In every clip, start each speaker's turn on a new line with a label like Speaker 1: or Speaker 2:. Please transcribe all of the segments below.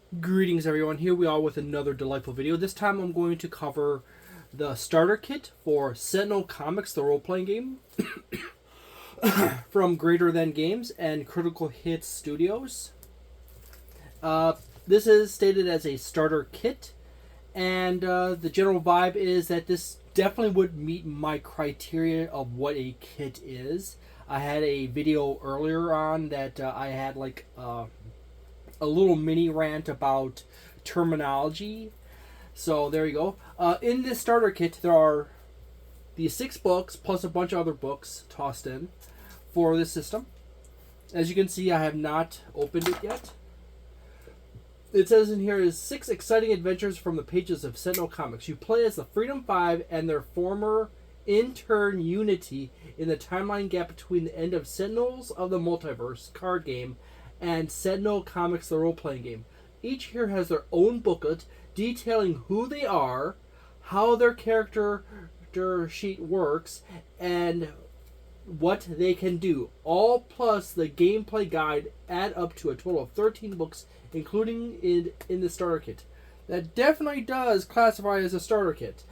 Speaker 1: Greetings everyone, here we are with another delightful video. This time I'm going to cover the starter kit for Sentinel Comics, the role-playing game from Greater Than Games and Critical Hits Studios. This is stated as a starter kit, and the general vibe is that this definitely would meet my criteria of what a kit is. I had a video earlier on that I had like a little mini rant about terminology. So there you go. In this starter kit, there are these 6 books plus a bunch of other books tossed in for this system. As you can see, I have not opened it yet. It says in here is 6 exciting adventures from the pages of Sentinel Comics. You play as the Freedom Five and their former intern Unity in the timeline gap between the end of Sentinels of the Multiverse card game and Sentinel Comics, the role-playing game. Each here has their own booklet detailing who they are, how their character sheet works, and what they can do. All plus the gameplay guide add up to a total of 13 books, including in the starter kit. That definitely does classify as a starter kit.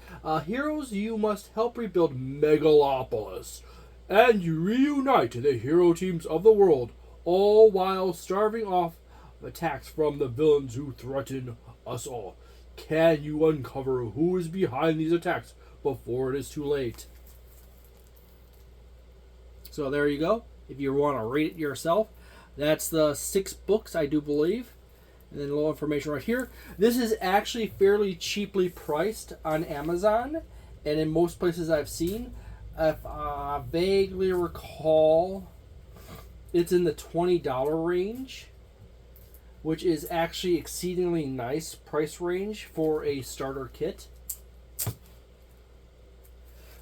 Speaker 1: Heroes, you must help rebuild Megalopolis, and you reunite the hero teams of the world, all while starving off attacks from the villains who threaten us all. Can you uncover who is behind these attacks before it is too late? So there you go. If you want to read it yourself, that's the 6 books, I do believe. And then a little information right here. This is actually fairly cheaply priced on Amazon and in most places I've seen. If I vaguely recall, it's in the $20 range, which is actually exceedingly nice price range for a starter kit.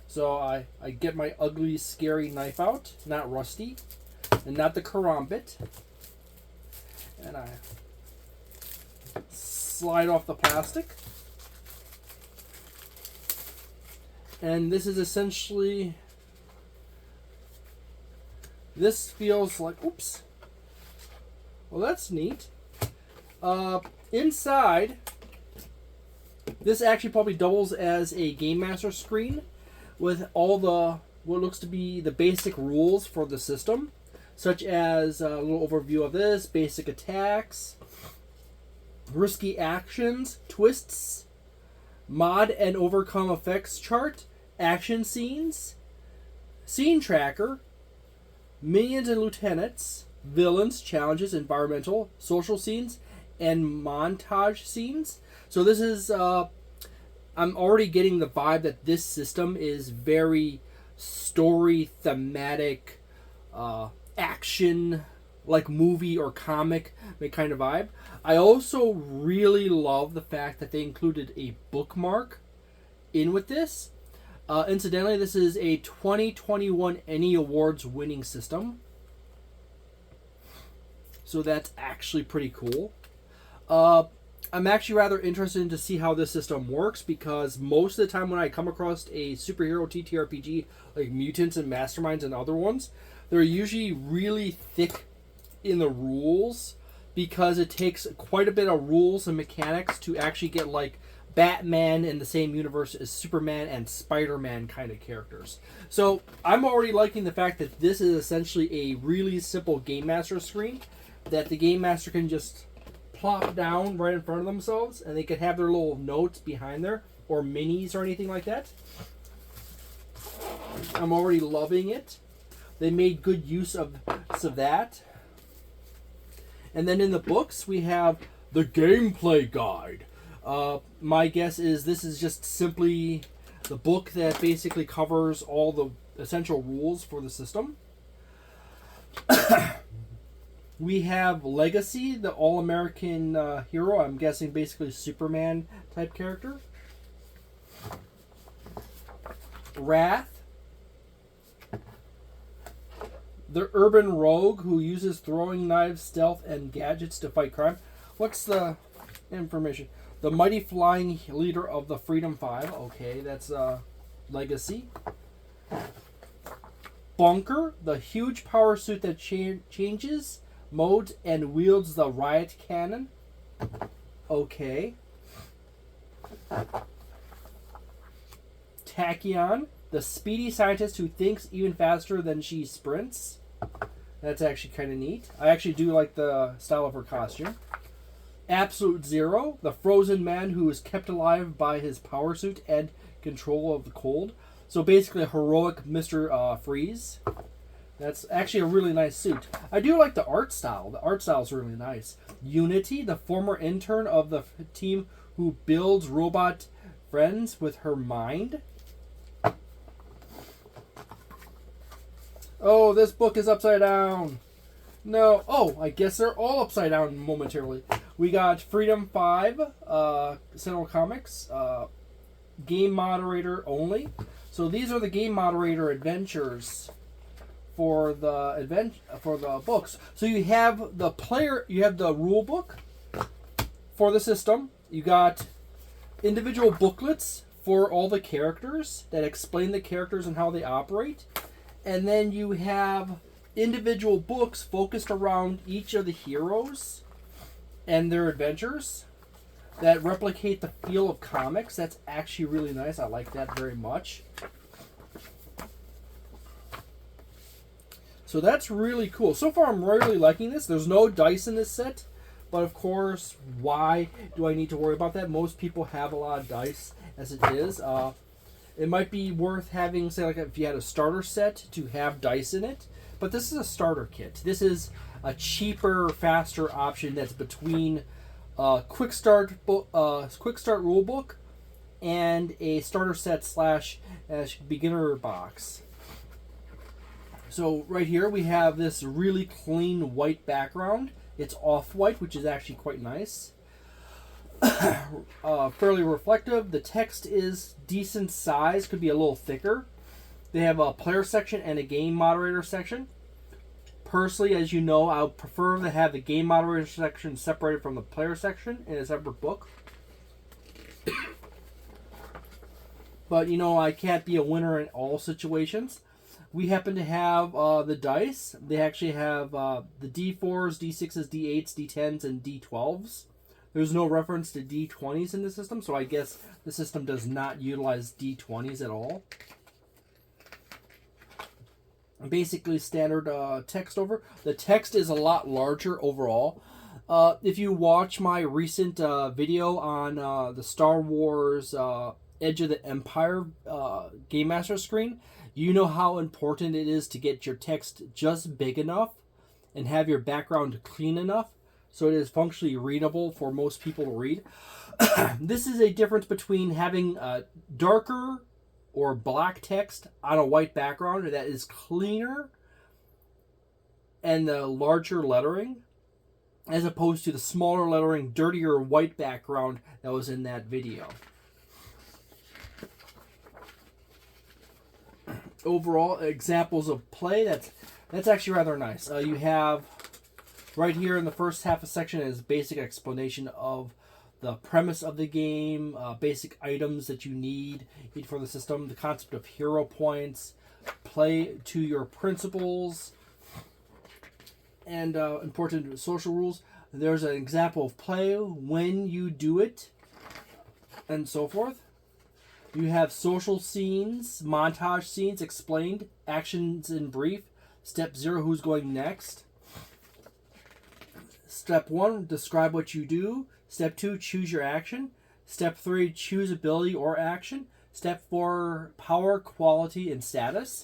Speaker 1: So I get my ugly, scary knife out, not rusty, and not the karambit. And I slide off the plastic. And this is essentially... This feels like, oops. Well, that's neat. Inside, this actually probably doubles as a Game Master screen with all the, what looks to be the basic rules for the system, such as a little overview of this, basic attacks, risky actions, twists, mod and overcome effects chart, action scenes, scene tracker, minions and lieutenants, villains, challenges, environmental, social scenes, and montage scenes. So this is, I'm already getting the vibe that this system is very story thematic, action, like movie or comic kind of vibe. I also really love the fact that they included a bookmark in with this. Incidentally, this is a 2021 Any Awards winning system. So that's actually pretty cool. I'm actually rather interested to see how this system works, because most of the time when I come across a superhero TTRPG like Mutants and Masterminds and other ones, they're usually really thick in the rules, because it takes quite a bit of rules and mechanics to actually get like Batman in the same universe as Superman and Spider-Man kind of characters. So I'm already liking the fact that this is essentially a really simple Game Master screen that the Game Master can just plop down right in front of themselves, and they can have their little notes behind there, or minis or anything like that. I'm already loving it. They made good use of that. And then in the books, we have the gameplay guide. My guess is this is just simply the book that basically covers all the essential rules for the system. We have Legacy, the all-American hero. I'm guessing basically Superman type character. Wrath, the urban rogue who uses throwing knives, stealth, and gadgets to fight crime. What's the information? The mighty flying leader of the Freedom Five. Okay, that's Legacy. Bunker, the huge power suit that changes modes and wields the riot cannon. Okay. Tachyon, the speedy scientist who thinks even faster than she sprints. That's actually kind of neat. I actually do like the style of her costume. Absolute Zero, the frozen man who is kept alive by his power suit and control of the cold. So basically a heroic Mr. Freeze. That's actually a really nice suit. I do like the art style. The art style is really nice. Unity, the former intern of the team who builds robot friends with her mind. Oh, this book is upside down. No. Oh, I guess they're all upside down momentarily. We got Freedom 5, Sentinel Comics, game moderator only. So these are the game moderator adventures for the books. So you have the rule book for the system. You got individual booklets for all the characters that explain the characters and how they operate. And then you have individual books focused around each of the heroes and their adventures that replicate the feel of comics. That's actually really nice. I like that very much. So that's really cool. So far I'm really liking this. There's no dice in this set, but of course, why do I need to worry about that? Most people have a lot of dice as it is. It might be worth having, say, like if you had a starter set, to have dice in it. But this is a starter kit. This is a cheaper, faster option that's between a quick start rule book and a starter set / beginner box. So right here we have this really clean white background. It's off-white, which is actually quite nice. Fairly reflective. The text is decent size, could be a little thicker. They have a player section and a game moderator section. Personally, as you know, I would prefer to have the game moderator section separated from the player section in a separate book. But, you know, I can't be a winner in all situations. We happen to have the dice. They actually have the D4s, D6s, D8s, D10s, and D12s. There's no reference to D20s in the system, so I guess the system does not utilize D20s at all. Basically standard text over. The text is a lot larger overall. If you watch my recent video on the Star Wars Edge of the Empire Game Master screen, you know how important it is to get your text just big enough and have your background clean enough so it is functionally readable for most people to read. This is a difference between having darker or black text on a white background that is cleaner and the larger lettering, as opposed to the smaller lettering, dirtier white background that was in that video. Overall, examples of play, that's actually rather nice. You have right here in the first half of the section is basic explanation of the premise of the game, basic items that you need for the system, the concept of hero points, play to your principles, and important social rules. There's an example of play, when you do it, and so forth. You have social scenes, montage scenes explained, actions in brief, step 0, who's going next. Step 1, describe what you do. Step 2, choose your action. Step 3, choose ability or action. Step 4, power, quality, and status.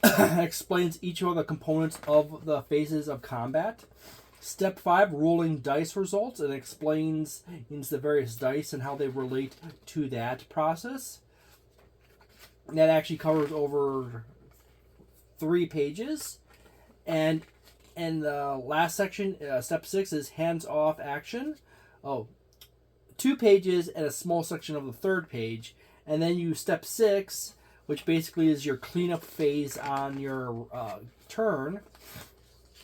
Speaker 1: Explains each of the components of the phases of combat. Step 5, rolling dice results, and explains the various dice and how they relate to that process. That actually covers over 3 pages. And the last section, step 6, is hands-off action. 2 pages and a small section of the 3rd page. And then you step 6, which basically is your cleanup phase on your turn.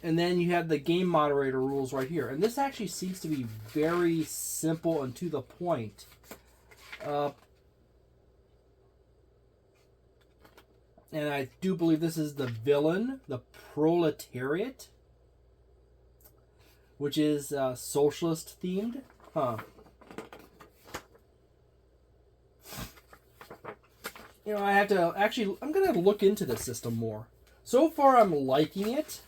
Speaker 1: And then you have the game moderator rules right here. And this actually seems to be very simple and to the point. And I do believe this is the villain, the proletariat, which is socialist themed. Huh. You know, I have to actually, I'm going to look into this system more. So far, I'm liking it.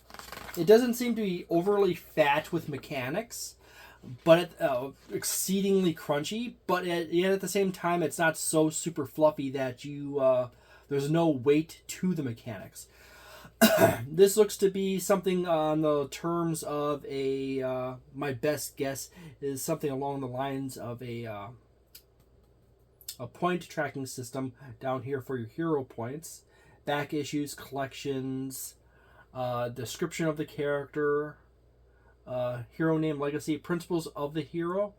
Speaker 1: It doesn't seem to be overly fat with mechanics, but exceedingly crunchy. But yet at the same time, it's not so super fluffy that there's no weight to the mechanics. This looks to be something on the terms of my best guess is something along the lines of a point tracking system down here for your hero points, back issues, collections, description of the character, hero name, legacy, principles of the hero.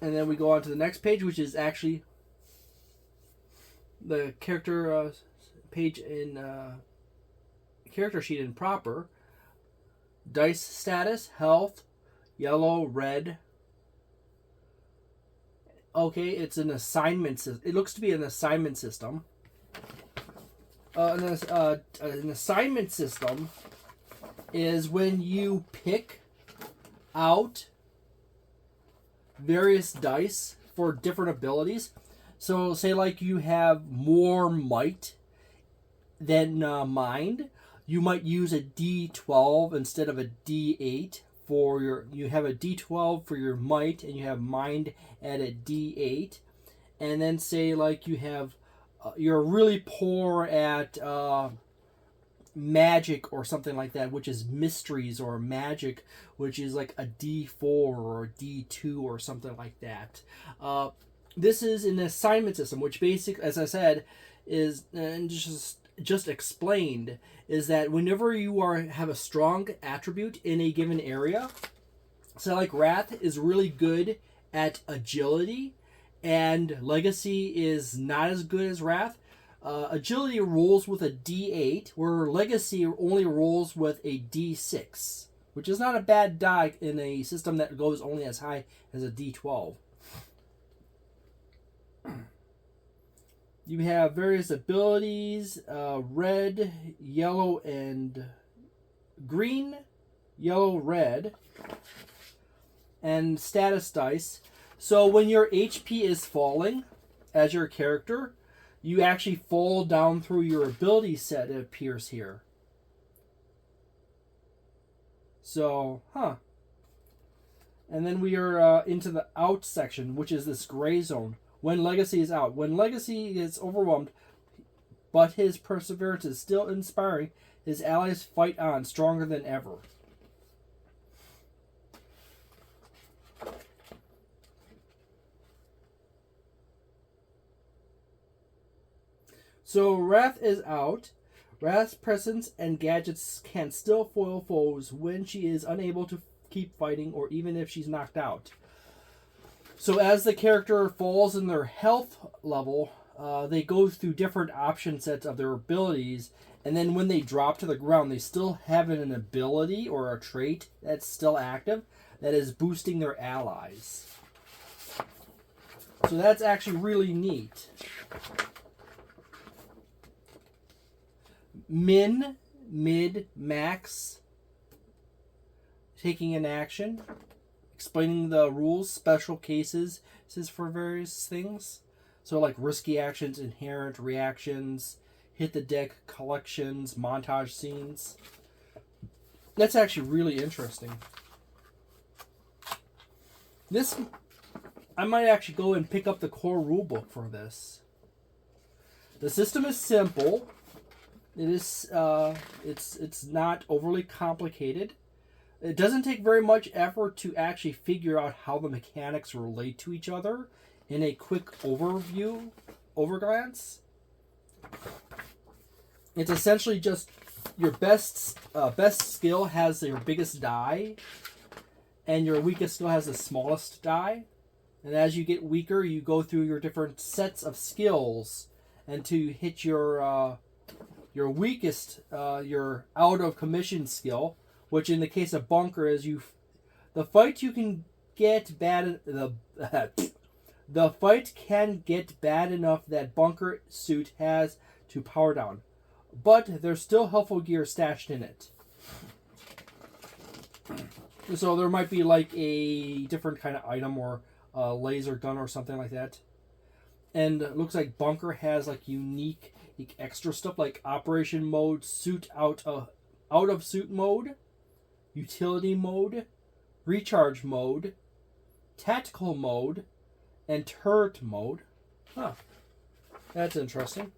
Speaker 1: And then we go on to the next page, which is actually the character page in character sheet in proper. Dice status, health, yellow, red. Okay, it's an assignment system. It looks to be an assignment system. An assignment system is when you pick out various dice for different abilities. So say like you have more might than mind, you might use a D12 instead of a D8 for you have a D12 for your might and you have mind at a D8. And then say like you have you're really poor at magic or something like that, which is mysteries, or magic, which is like a D4 or a D2 or something like that. This is an assignment system, which basically, as I said, is and just explained, is that whenever you have a strong attribute in a given area, so like Wrath is really good at agility, and Legacy is not as good as Wrath. Agility rolls with a D8, where Legacy only rolls with a D6, which is not a bad die in a system that goes only as high as a D12. You have various abilities, red, yellow, and green, yellow, red, and status dice. So when your HP is falling as your character, you actually fall down through your ability set, it appears here. So, And then we are into the out section, which is this gray zone. When Legacy is out. When Legacy is overwhelmed, but his perseverance is still inspiring, his allies fight on, stronger than ever. So Wrath is out. Wrath's presence and gadgets can still foil foes when she is unable to keep fighting, or even if she's knocked out. So as the character falls in their health level, they go through different option sets of their abilities, and then when they drop to the ground, they still have an ability or a trait that's still active that is boosting their allies. So that's actually really neat. Min, mid, max, taking an action, explaining the rules, special cases, this is for various things. So like risky actions, inherent reactions, hit the deck, collections, montage scenes. That's actually really interesting. This, I might actually go and pick up the core rulebook for this. The system is simple. It is, it's not overly complicated. It doesn't take very much effort to actually figure out how the mechanics relate to each other in a quick overglance. It's essentially just your best skill has your biggest die, and your weakest skill has the smallest die. And as you get weaker, you go through your different sets of skills, and to hit your weakest, your out of commission skill, which in the case of Bunker is the fight you can get bad the The fight can get bad enough that bunker suit has to power down, but there's still helpful gear stashed in it. So there might be like a different kind of item or a laser gun or something like that. And it looks like bunker has like unique extra stuff like operation mode, suit out of suit mode, utility mode, recharge mode, tactical mode, and turret mode. Huh. That's interesting.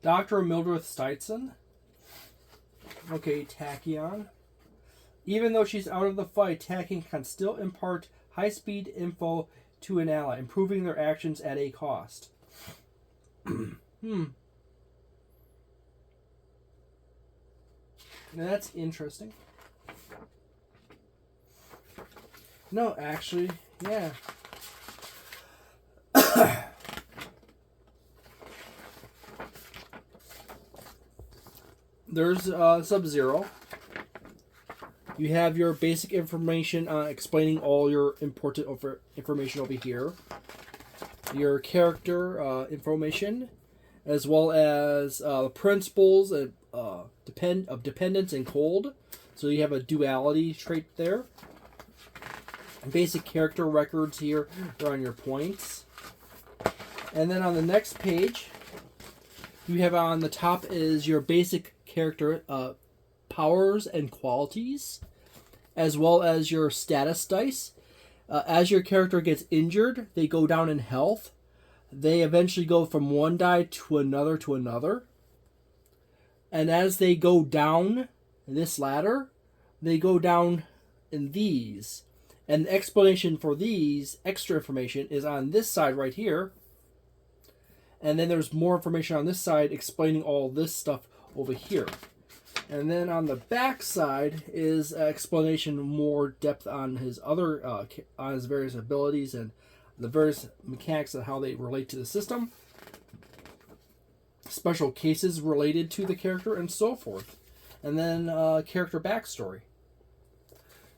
Speaker 1: Dr. Mildred Steitzen. Okay, Tachyon. Even though she's out of the fight, Tachyon can still impart high-speed info to an ally, improving their actions at a cost. Now that's interesting. No, actually, yeah. There's Sub-Zero. You have your basic information explaining all your important information over here. Your character information, as well as principles of dependence and cold. So you have a duality trait there. Basic character records here are on your points. And then on the next page, you have on the top is your basic character powers and qualities, as well as your status dice. As your character gets injured, they go down in health. They eventually go from one die to another. And as they go down this ladder, they go down in these. And the explanation for these extra information is on this side right here. And then there's more information on this side explaining all this stuff over here. And then on the back side is explanation, more depth on his other, on his various abilities and the various mechanics and how they relate to the system. Special cases related to the character and so forth. And then character backstory.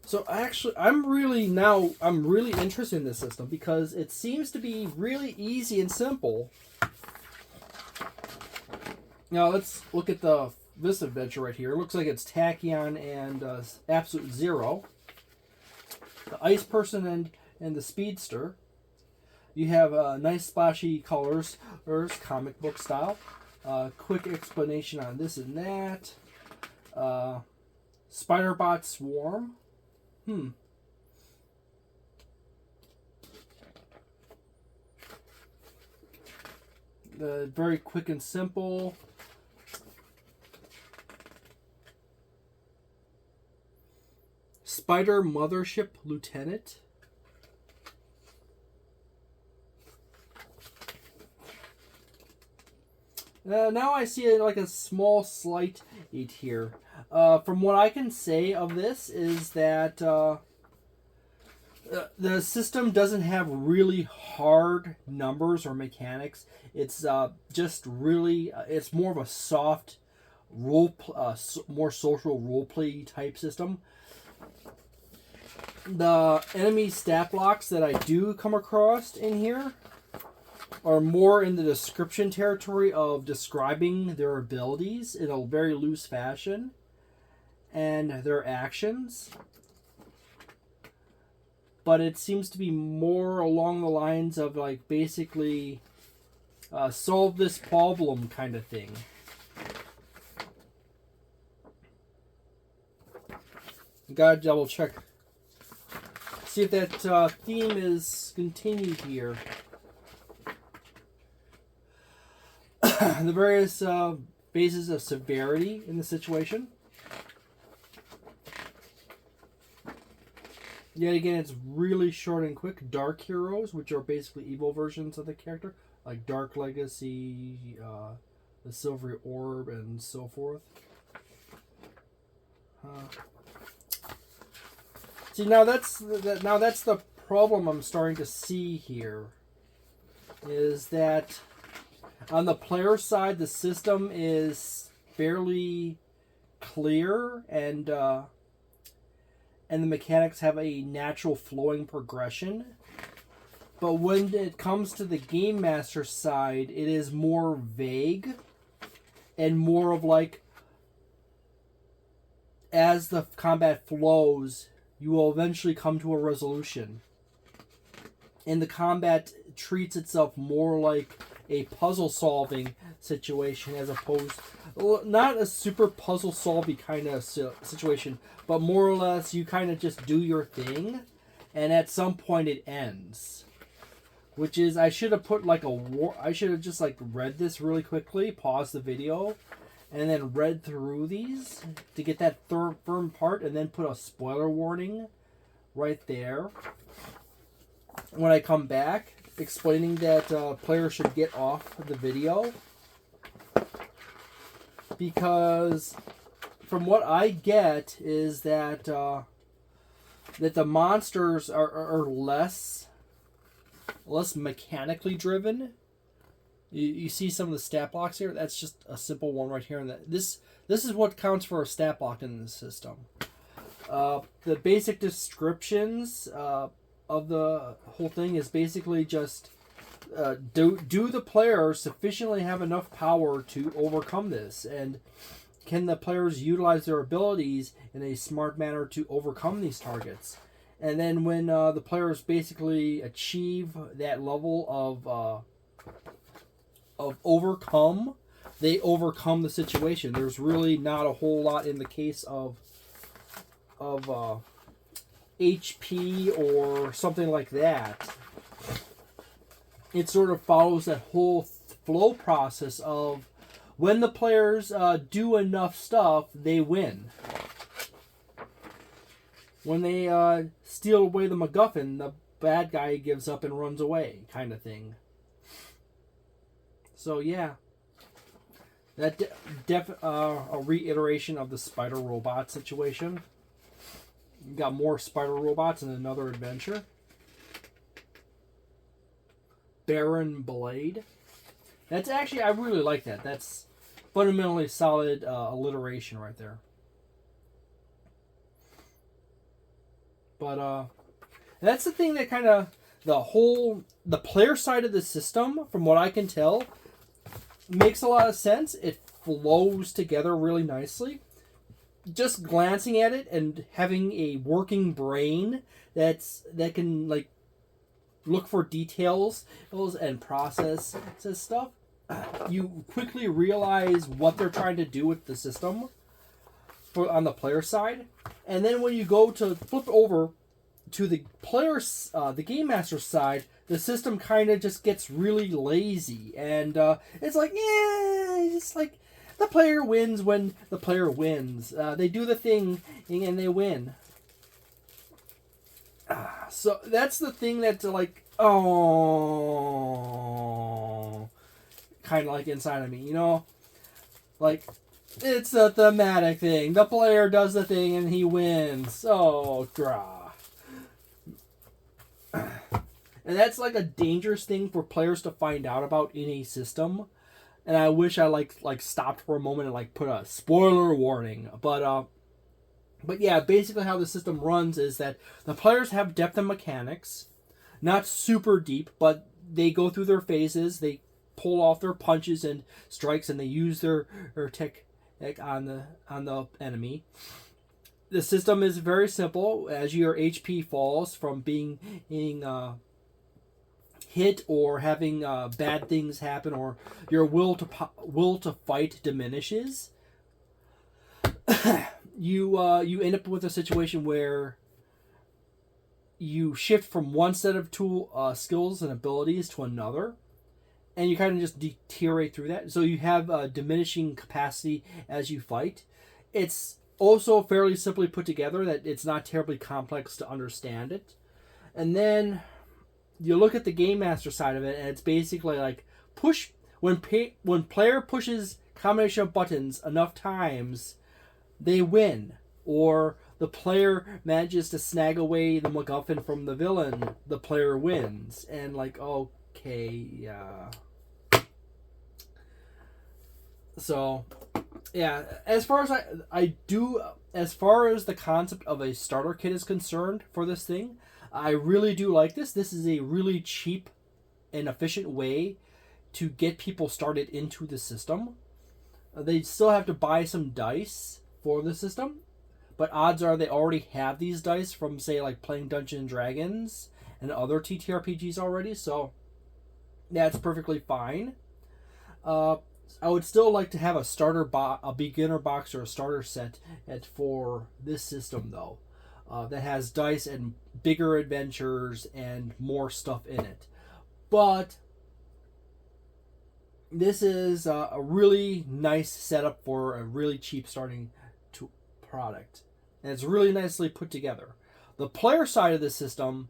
Speaker 1: So actually, I'm really interested in this system because it seems to be really easy and simple. Now let's look at this adventure right here. It looks like it's Tachyon and Absolute Zero. The Ice Person and the Speedster. You have nice splashy colors, comic book style. Quick explanation on this and that. Spiderbot Swarm. Very quick and simple. Spider Mothership Lieutenant. Now I see like a small slight eat here. From what I can say of this is that the system doesn't have really hard numbers or mechanics. It's just really, it's more of a soft more social roleplay type system. The enemy stat blocks that I do come across in here are more in the description territory of describing their abilities in a very loose fashion and their actions. But it seems to be more along the lines of like basically solve this problem kind of thing. Gotta double check. See if that theme is continued here. The various phases of severity in the situation. Yet again, it's really short and quick. Dark heroes, which are basically evil versions of the character, like Dark Legacy, the Silvery Orb, and so forth. See, now that's the problem I'm starting to see here. Is that on the player side, the system is fairly clear and and the mechanics have a natural flowing progression. But when it comes to the Game Master side, it is more vague and more of like, as the combat flows, you will eventually come to a resolution. And the combat treats itself more like a puzzle-solving situation as opposed... Not a super puzzle-solving kind of situation, but more or less you kind of just do your thing, and at some point it ends. Which is, I should have put like I should have just like read this really quickly, paused the video, and then read through these to get that firm part, and then put a spoiler warning right there when I come back, explaining that players should get off the video. Because from what I get is that that the monsters are less mechanically driven. You see some of the stat blocks here. That's just a simple one right here. And this is what counts for a stat block in the system. The basic descriptions of the whole thing is basically just do the players sufficiently have enough power to overcome this, and can the players utilize their abilities in a smart manner to overcome these targets? And then when the players basically achieve that level of overcome, they overcome the situation. There's really not a whole lot in the case of HP or something like that. It sort of follows that whole flow process of when the players do enough stuff, they win. When they steal away the MacGuffin, the bad guy gives up and runs away, kind of thing. So yeah, that a reiteration of the spider robot situation. You got more spider robots in another adventure. Baron Blade. That's actually, I really like that. That's fundamentally solid alliteration right there. But that's the thing that kind of the player side of the system, from what I can tell, makes a lot of sense. It flows together really nicely. Just glancing at it and having a working brain that can like look for details and process stuff, you quickly realize what they're trying to do with the system on the player side. And then when you go to flip over to the players, the Game Master side, the system kind of just gets really lazy, and it's like, yeah, it's like the player wins when the player wins. They do the thing and they win. So that's the thing that's like, oh, kind of like inside of me, you know, like it's a thematic thing. The player does the thing and he wins. Oh, draw. And that's like a dangerous thing for players to find out about in a system. And I wish I like stopped for a moment and like put a spoiler warning. But yeah, basically how the system runs is that the players have depth and mechanics, not super deep, but they go through their phases. They pull off their punches and strikes, and they use their tech on the enemy. The system is very simple. As your HP falls from being hit or having bad things happen, or your will to fight diminishes, you end up with a situation where you shift from one set of skills and abilities to another, and you kind of just deteriorate through that. So you have diminishing capacity as you fight. It's also fairly simply put together, that it's not terribly complex to understand it. And then you look at the Game Master side of it, and it's basically like when player pushes combination of buttons enough times, they win. Or the player manages to snag away the MacGuffin from the villain, the player wins. And like, okay, yeah. So Yeah, as far as I do, as far as the concept of a starter kit is concerned for this thing, I really do like this. This is a really cheap and efficient way to get people started into the system. They still have to buy some dice for the system, but odds are they already have these dice from, say, like playing Dungeons and Dragons and other TTRPGs already, so that's perfectly fine. I would still like to have a beginner box or a starter set for this system, though, that has dice and bigger adventures and more stuff in it. But this is a really nice setup for a really cheap starting product, and it's really nicely put together. The player side of the system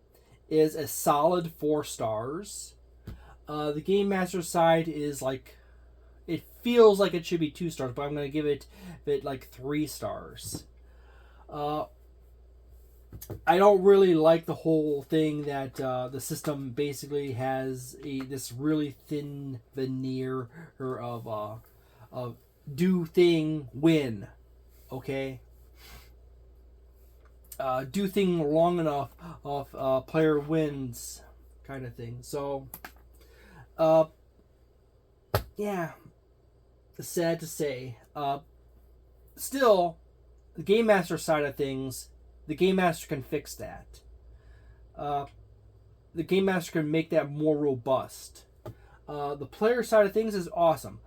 Speaker 1: is a solid 4 stars. The Game Master side is like, it feels like it should be 2 stars, but I'm going to give it like 3 stars. I don't really like the whole thing that the system basically has this really thin veneer of do thing win, okay? Do thing long enough of player wins kind of thing. So, yeah, sad to say. Still, the Game Master side of things, the Game Master can fix that. The Game Master can make that more robust. The player side of things is awesome.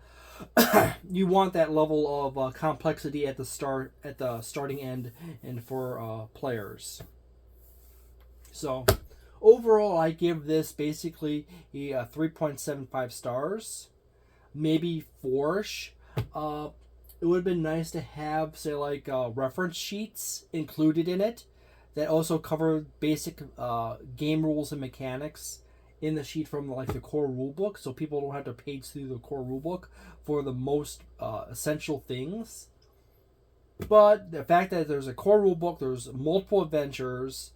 Speaker 1: You want that level of complexity at the starting end, and for players. So, overall, I give this basically a 3.75 stars, maybe 4ish. It would have been nice to have, say, like reference sheets included in it that also cover basic game rules and mechanics in the sheet from like the core rulebook, so people don't have to page through the core rulebook for the most essential things. But the fact that there's a core rulebook, there's multiple adventures,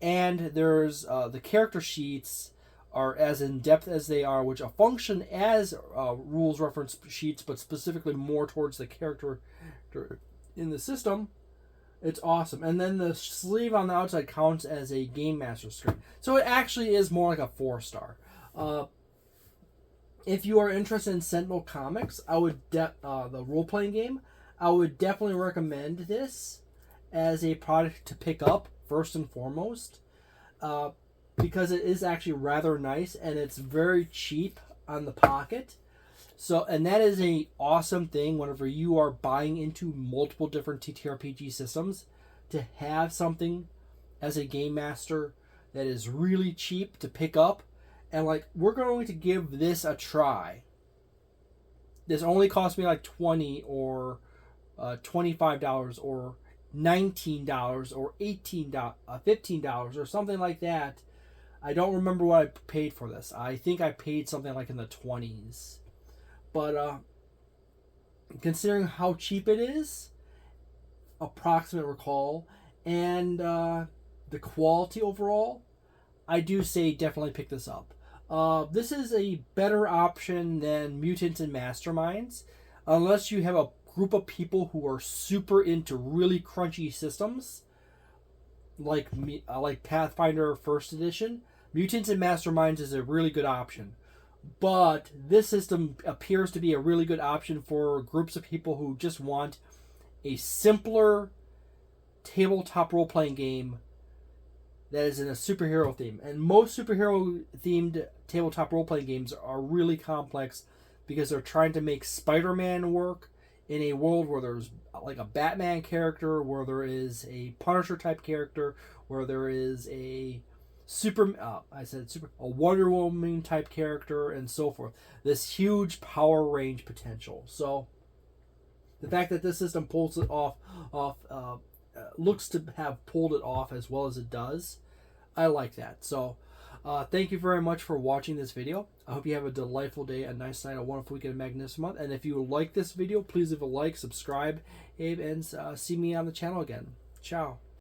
Speaker 1: and there's the character sheets are as in depth as they are, which function as rules reference sheets, but specifically more towards the character in the system. It's awesome. And then the sleeve on the outside counts as a Game Master screen. So it actually is more like a 4-star. If you are interested in Sentinel Comics, I would the role-playing game, I would definitely recommend this as a product to pick up first and foremost, because it is actually rather nice and it's very cheap on the pocket. So, and that is a awesome thing whenever you are buying into multiple different TTRPG systems, to have something as a Game Master that is really cheap to pick up. And like, we're going to give this a try. This only cost me like $20 or $25 or $19 or $15 or something like that. I don't remember what I paid for this. I think I paid something like in the 20s. But considering how cheap it is, approximate recall, and the quality overall, I do say definitely pick this up. This is a better option than Mutants and Masterminds, unless you have a group of people who are super into really crunchy systems, like Pathfinder First Edition. Mutants and Masterminds is a really good option. But this system appears to be a really good option for groups of people who just want a simpler tabletop role-playing game that is in a superhero theme. And most superhero-themed tabletop role-playing games are really complex because they're trying to make Spider-Man work in a world where there's like a Batman character, where there is a Punisher-type character, where there is a Wonder Woman type character, and so forth. This huge power range potential. So the fact that this system pulls it off looks to have pulled it off as well as it does, I like that. So thank you very much for watching this video. I hope you have a delightful day, a nice night, a wonderful weekend, a magnificent month. And if you like this video, please leave a like, subscribe, and see me on the channel again. Ciao.